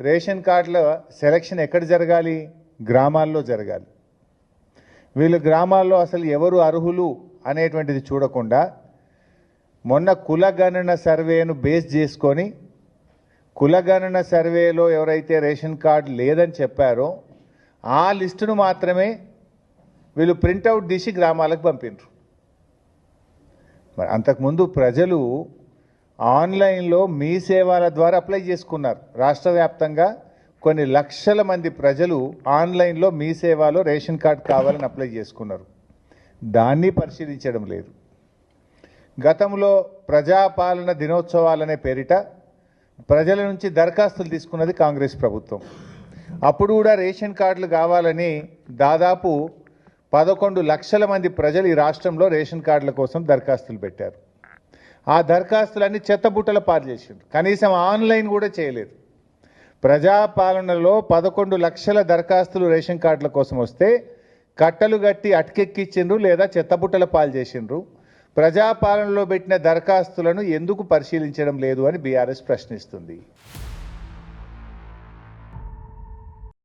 Ration కార్డుల selection ఎక్కడ జరగాలి? గ్రామాల్లో జరగాలి. వీళ్ళు గ్రామాల్లో అసలు ఎవరు అర్హులు అనేటువంటిది చూడకుండా మొన్న కులగణన సర్వేను బేస్ చేసుకొని కులగణన సర్వేలో ఎవరైతే రేషన్ కార్డు లేదని చెప్పారో ఆ లిస్టును మాత్రమే వీళ్ళు ప్రింటౌట్ తీసి గ్రామాలకు పంపినారు. మరి అంతకుముందు ప్రజలు ఆన్లైన్లో మీ సేవల ద్వారా అప్లై చేసుకున్నారు. రాష్ట్ర వ్యాప్తంగా కొన్ని లక్షల మంది ప్రజలు ఆన్లైన్లో మీ సేవలో రేషన్ కార్డు కావాలని అప్లై చేసుకున్నారు. దాన్ని పరిశీలించడం లేదు. గతంలో ప్రజాపాలన దినోత్సవాలనే పేరిట ప్రజల నుంచి దరఖాస్తులు తీసుకున్నది కాంగ్రెస్ ప్రభుత్వం. అప్పుడు కూడా రేషన్ కార్డులు కావాలని దాదాపు 11 లక్షల మంది ప్రజలు ఈ రాష్ట్రంలో రేషన్ కార్డుల కోసం దరఖాస్తులు పెట్టారు. ఆ దరఖాస్తులన్నీ చెత్తబుట్టల పాలు చేసిండ్రు. కనీసం ఆన్లైన్ కూడా చేయలేదు. ప్రజాపాలనలో 11 లక్షల దరఖాస్తులు రేషన్ కార్డుల కోసం వస్తే కట్టలు కట్టి అటకెక్కించిండ్రు లేదా చెత్తబుట్టల పాలు చేసిండ్రు. ప్రజాపాలనలో పెట్టిన దరఖాస్తులను ఎందుకు పరిశీలించడం లేదు అని బీఆర్ఎస్ ప్రశ్నిస్తుంది.